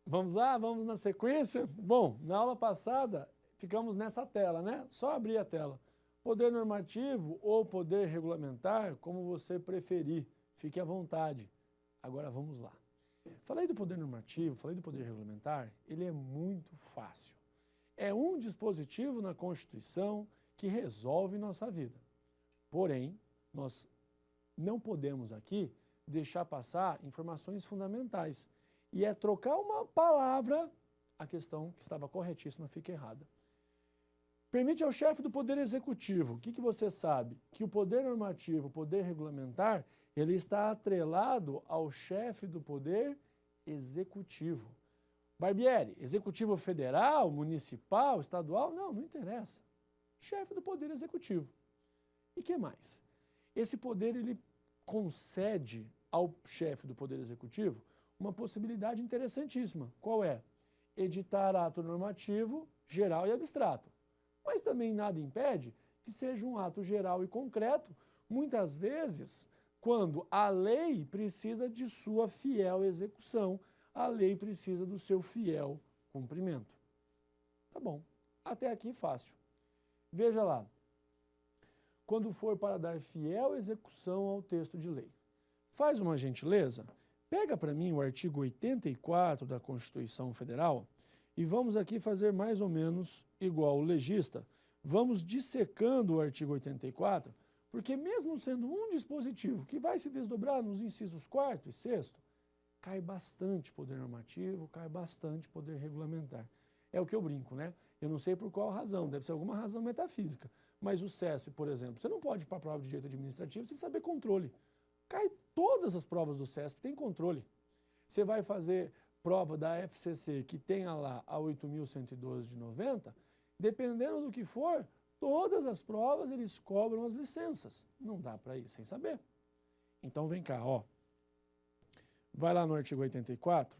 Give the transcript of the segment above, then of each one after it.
Vamos lá, vamos na sequência? Bom, na aula passada ficamos nessa tela, né? Só abrir a tela. Poder normativo ou poder regulamentar, como você preferir. Fique à vontade. Agora vamos lá. Falei do poder normativo, falei do poder regulamentar, ele é muito fácil. É um dispositivo na Constituição que resolve nossa vida. Porém, nós não podemos aqui deixar passar informações fundamentais. E é trocar uma palavra, a questão que estava corretíssima fica errada. Permite ao chefe do Poder Executivo, o que você sabe? Que o Poder Normativo, o Poder Regulamentar, ele está atrelado ao chefe do Poder Executivo. Barbieri, Executivo Federal, Municipal, Estadual? Não, não interessa. Chefe do Poder Executivo. E que mais? Esse poder, ele concede ao chefe do Poder Executivo uma possibilidade interessantíssima. Qual é? Editar ato normativo geral e abstrato. Mas também nada impede que seja um ato geral e concreto, muitas vezes, quando a lei precisa de sua fiel execução, a lei precisa do seu fiel cumprimento. Tá bom, até aqui fácil. Veja lá, quando for para dar fiel execução ao texto de lei, faz uma gentileza, pega para mim o artigo 84 da Constituição Federal e vamos aqui fazer mais ou menos igual o legista. Vamos dissecando o artigo 84, porque mesmo sendo um dispositivo que vai se desdobrar nos incisos 4º e 6º, cai bastante poder normativo, cai bastante poder regulamentar. É o que eu brinco, né? Eu não sei por qual razão, deve ser alguma razão metafísica, mas o CESP, por exemplo, você não pode ir para a prova de direito administrativo sem saber controle. Cai todas as provas do CESP, tem controle. Você vai fazer prova da FCC que tenha lá a 8.112 de 90, dependendo do que for, todas as provas eles cobram as licenças. Não dá para ir sem saber. Então vem cá, ó. Vai lá no artigo 84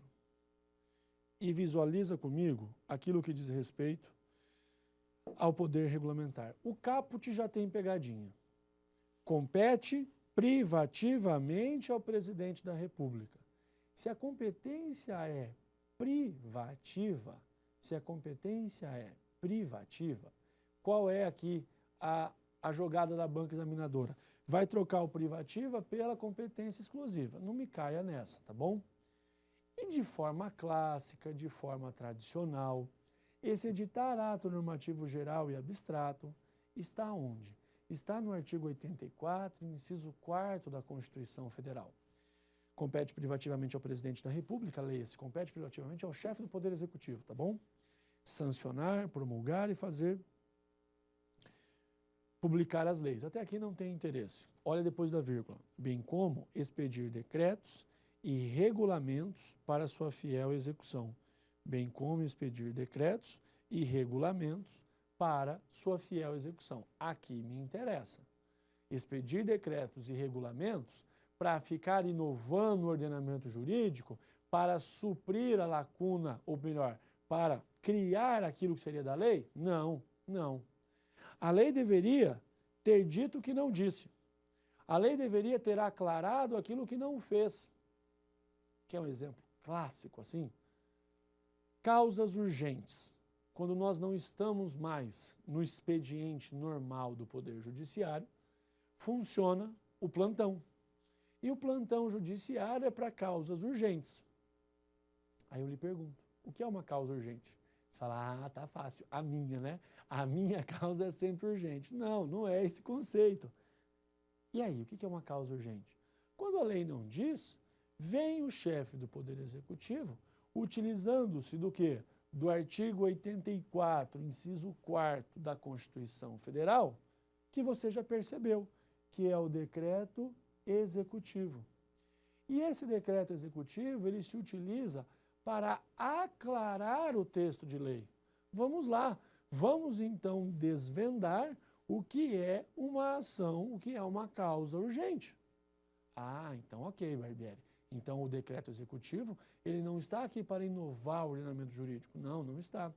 e visualiza comigo aquilo que diz respeito ao poder regulamentar. O caput já tem pegadinha. Compete privativamente ao presidente da República. Se a competência é privativa, qual é aqui a jogada da banca examinadora? Vai trocar o privativa pela competência exclusiva. Não me caia nessa, tá bom? E de forma clássica, de forma tradicional, esse editar ato normativo geral e abstrato está onde? Está no artigo 84, inciso 4º da Constituição Federal. Compete privativamente ao presidente da República, leia-se, compete privativamente ao chefe do Poder Executivo, tá bom? Sancionar, promulgar e fazer publicar as leis. Até aqui não tem interesse. Olha depois da vírgula. Bem como expedir decretos e regulamentos para sua fiel execução. Bem como expedir decretos e regulamentos para sua fiel execução. Aqui me interessa. Expedir decretos e regulamentos para ficar inovando o ordenamento jurídico, para suprir a lacuna, ou melhor, para criar aquilo que seria da lei? Não, não. A lei deveria ter dito o que não disse. A lei deveria ter aclarado aquilo que não fez. Que é um exemplo clássico, assim. Causas urgentes. Quando nós não estamos mais no expediente normal do Poder Judiciário, funciona o plantão. E o plantão judiciário é para causas urgentes. Aí eu lhe pergunto, o que é uma causa urgente? Você fala, ah, tá fácil, a minha, né? A minha causa é sempre urgente. Não, não é esse conceito. E aí, o que é uma causa urgente? Quando a lei não diz, vem o chefe do Poder Executivo, utilizando-se do quê? Do artigo 84, inciso 4º da Constituição Federal, que você já percebeu, que é o decreto executivo. E esse decreto executivo, ele se utiliza para aclarar o texto de lei. Vamos lá, vamos então desvendar o que é uma ação, o que é uma causa urgente. Ah, então ok, Barbieri. Então o decreto executivo, ele não está aqui para inovar o ordenamento jurídico. Não, não está.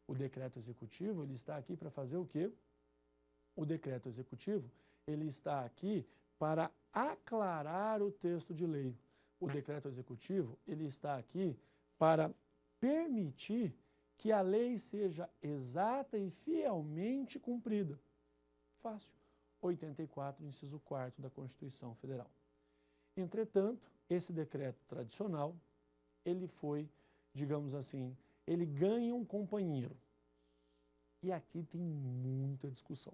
O decreto executivo, ele está aqui para fazer o quê? O decreto executivo, ele está aqui para aclarar o texto de lei. O decreto executivo, ele está aqui para permitir que a lei seja exata e fielmente cumprida. Fácil. 84, inciso 4º da Constituição Federal. Entretanto, esse decreto tradicional, ele foi, digamos assim, ele ganha um companheiro. E aqui tem muita discussão.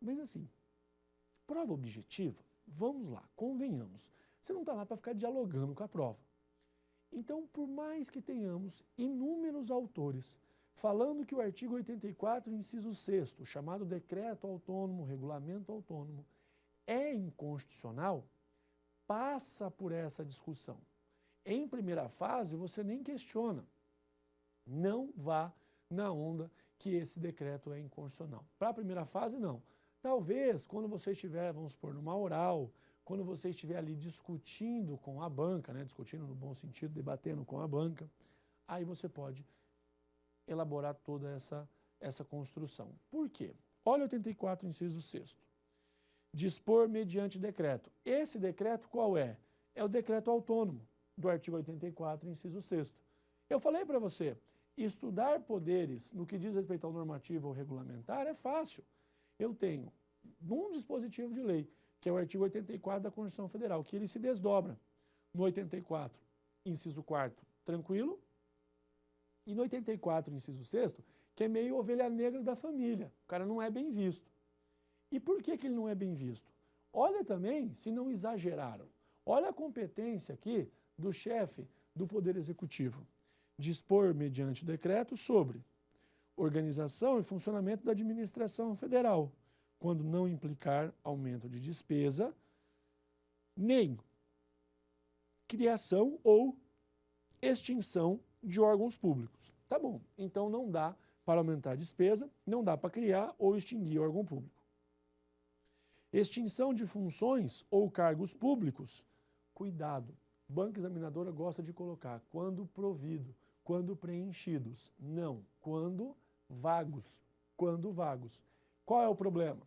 Mas assim, prova objetiva, vamos lá, convenhamos. Você não está lá para ficar dialogando com a prova. Então, por mais que tenhamos inúmeros autores falando que o artigo 84, inciso 6º, chamado Decreto Autônomo, Regulamento Autônomo, é inconstitucional, passa por essa discussão. Em primeira fase, você nem questiona. Não vá na onda que esse decreto é inconstitucional. Para a primeira fase, não. Talvez, quando você estiver, vamos supor, numa oral, quando você estiver ali discutindo com a banca, né, discutindo no bom sentido, debatendo com a banca, aí você pode elaborar toda essa construção. Por quê? Olha 84, inciso 6º. Dispor mediante decreto. Esse decreto qual é? É o decreto autônomo do artigo 84, inciso 6º. Eu falei para você, estudar poderes no que diz respeito ao normativo ou regulamentar é fácil. Eu tenho um dispositivo de lei, que é o artigo 84 da Constituição Federal, que ele se desdobra no 84, inciso 4º, tranquilo, e no 84, inciso 6º, que é meio ovelha negra da família. O cara não é bem visto. E por que ele não é bem visto? Olha também se não exageraram. Olha a competência aqui do chefe do Poder Executivo. Dispor mediante decreto sobre organização e funcionamento da administração federal, quando não implicar aumento de despesa, nem criação ou extinção de órgãos públicos. Tá bom, então não dá para aumentar a despesa, não dá para criar ou extinguir órgão público. Extinção de funções ou cargos públicos, cuidado, banca examinadora gosta de colocar quando provido, quando preenchidos, não, quando vagos, quando vagos. Qual é o problema?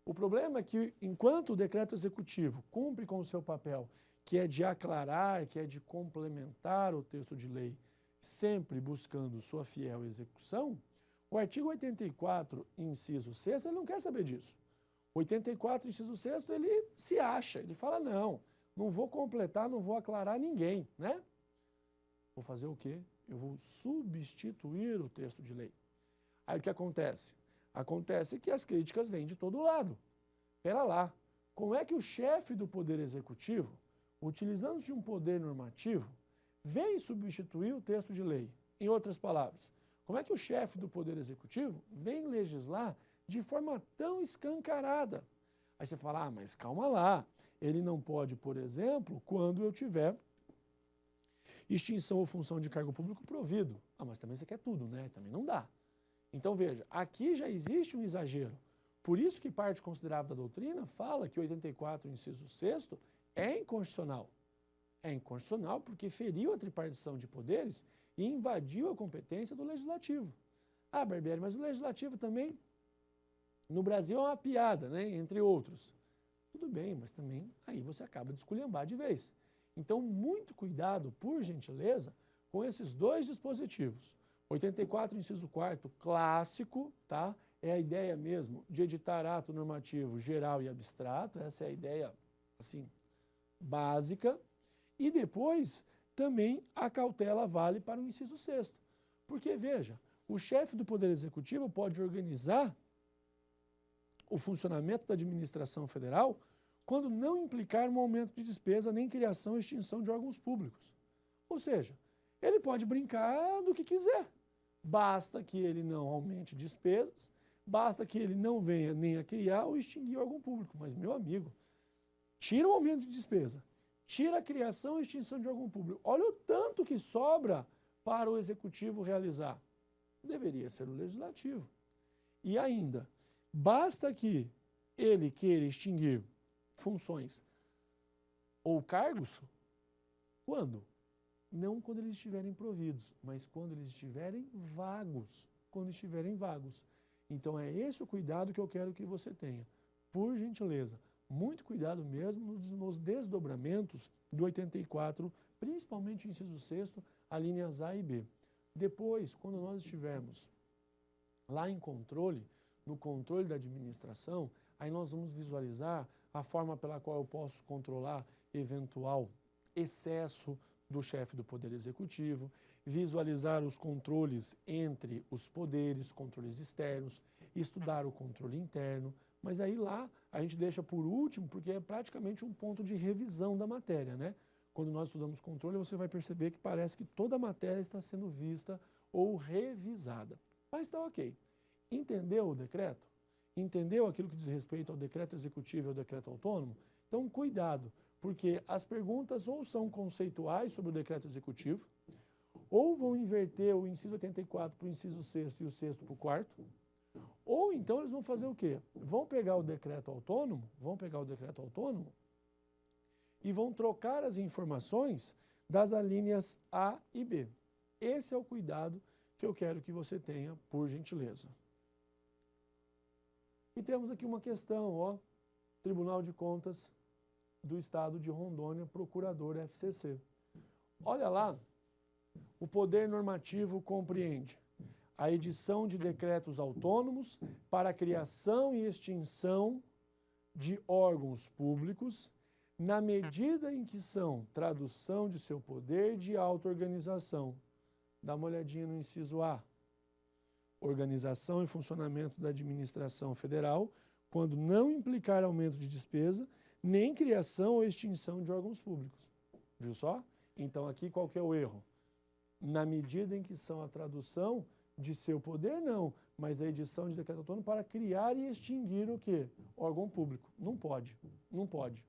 O problema é que enquanto o decreto executivo cumpre com o seu papel, que é de aclarar, que é de complementar o texto de lei, sempre buscando sua fiel execução, o artigo 84, inciso 6º, ele não quer saber disso. 84, inciso 6º, ele se acha, ele fala, não vou completar, não vou aclarar ninguém, né? Vou fazer o quê? Eu vou substituir o texto de lei. Aí o que acontece? Acontece que as críticas vêm de todo lado. Espera lá, como é que o chefe do Poder Executivo, utilizando-se de um poder normativo, vem substituir o texto de lei? Em outras palavras, como é que o chefe do Poder Executivo vem legislar de forma tão escancarada? Aí você fala, mas calma lá, ele não pode, por exemplo, quando eu tiver extinção ou função de cargo público provido. Mas também você quer tudo, né? Também não dá. Então veja, aqui já existe um exagero. Por isso que parte considerável da doutrina fala que 84, inciso 6º, é inconstitucional. É inconstitucional porque feriu a tripartição de poderes e invadiu a competência do Legislativo. Barbieri, mas o Legislativo também, no Brasil, é uma piada, né? Entre outros. Tudo bem, mas também aí você acaba de esculhambar de vez. Então, muito cuidado, por gentileza, com esses dois dispositivos. 84, inciso 4º, clássico, tá? É a ideia mesmo de editar ato normativo geral e abstrato, essa é a ideia, assim, básica. E depois, também, a cautela vale para o inciso 6º. Porque, veja, o chefe do Poder Executivo pode organizar o funcionamento da administração federal quando não implicar um aumento de despesa nem criação e extinção de órgãos públicos. Ou seja, ele pode brincar do que quiser. Basta que ele não aumente despesas, basta que ele não venha nem a criar ou extinguir órgão público. Mas, meu amigo, tira o aumento de despesa, tira a criação e extinção de órgão público. Olha o tanto que sobra para o Executivo realizar. Deveria ser o Legislativo. E ainda, basta que ele queira extinguir funções ou cargos, quando? Não quando eles estiverem providos, mas quando eles estiverem vagos. Quando estiverem vagos. Então é esse o cuidado que eu quero que você tenha. Por gentileza, muito cuidado mesmo nos desdobramentos do 84, principalmente o inciso 6º, as linhas A e B. Depois, quando nós estivermos lá em controle, no controle da administração, aí nós vamos visualizar a forma pela qual eu posso controlar eventual excesso do chefe do Poder Executivo, visualizar os controles entre os poderes, controles externos, estudar o controle interno, mas aí lá a gente deixa por último, porque é praticamente um ponto de revisão da matéria, né? Quando nós estudamos controle, você vai perceber que parece que toda a matéria está sendo vista ou revisada. Mas está ok. Entendeu o decreto? Entendeu aquilo que diz respeito ao decreto executivo e ao decreto autônomo? Então, cuidado, porque as perguntas ou são conceituais sobre o decreto executivo, ou vão inverter o inciso 84 para o inciso 6º e o 6º para o 4º, ou então eles vão fazer o quê? Vão pegar o decreto autônomo, e vão trocar as informações das alíneas A e B. Esse é o cuidado que eu quero que você tenha, por gentileza. E temos aqui uma questão, ó, Tribunal de Contas do Estado de Rondônia, Procurador FCC. Olha lá, o poder normativo compreende a edição de decretos autônomos para a criação e extinção de órgãos públicos, na medida em que são tradução de seu poder de auto-organização. Dá uma olhadinha no inciso A. Organização e funcionamento da administração federal, quando não implicar aumento de despesa, nem criação ou extinção de órgãos públicos. Viu só? Então aqui qual que é o erro? Na medida em que são a tradução de seu poder, não, mas a edição de decreto autônomo para criar e extinguir o quê? Órgão público. Não pode, não pode.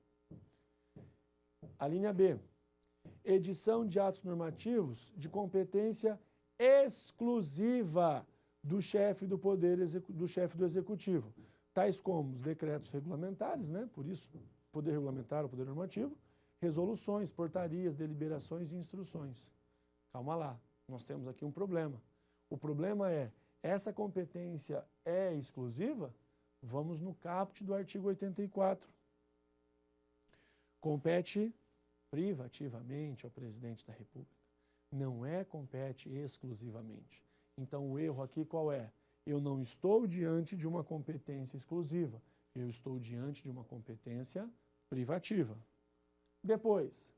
A linha B. Edição de atos normativos de competência exclusiva do chefe do do executivo, tais como os decretos regulamentares, né? Por isso, poder regulamentar ou poder normativo, resoluções, portarias, deliberações e instruções. Calma lá, nós temos aqui um problema. O problema é, essa competência é exclusiva? Vamos no caput do artigo 84. Compete privativamente ao presidente da República. Não compete exclusivamente. Então, o erro aqui qual é? Eu não estou diante de uma competência exclusiva, eu estou diante de uma competência privativa. Depois,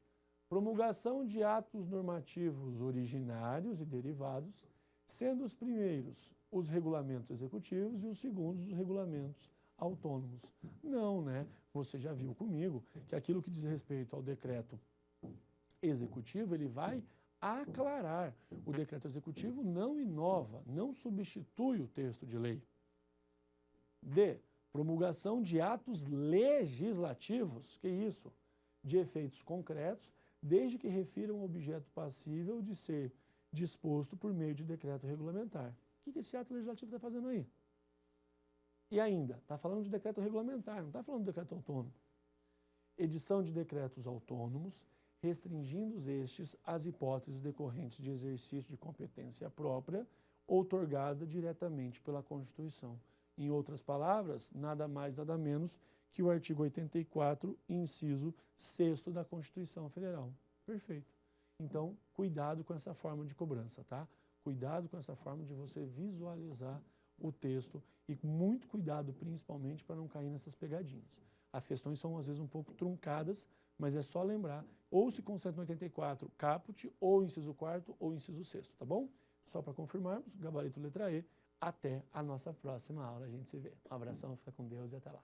promulgação de atos normativos originários e derivados, sendo os primeiros os regulamentos executivos e os segundos os regulamentos autônomos. Não, né? Você já viu comigo que aquilo que diz respeito ao decreto executivo, ele vai aclarar. O decreto executivo não inova, não substitui o texto de lei. D. Promulgação de atos legislativos, que isso? De efeitos concretos, desde que refiram ao objeto passível de ser disposto por meio de decreto regulamentar. O que esse ato legislativo está fazendo aí? E ainda, está falando de decreto regulamentar, não está falando de decreto autônomo. Edição de decretos autônomos, restringindo estes às hipóteses decorrentes de exercício de competência própria, outorgada diretamente pela Constituição. Em outras palavras, nada mais, nada menos que o artigo 84, inciso 6º da Constituição Federal. Perfeito. Então, cuidado com essa forma de cobrança, tá? Cuidado com essa forma de você visualizar o texto e muito cuidado, principalmente, para não cair nessas pegadinhas. As questões são, às vezes, um pouco truncadas, mas é só lembrar, ou se concentra no 84, caput, ou inciso 4º, ou inciso 6º, tá bom? Só para confirmarmos, gabarito letra E, até a nossa próxima aula, a gente se vê. Um abração, fica com Deus e até lá.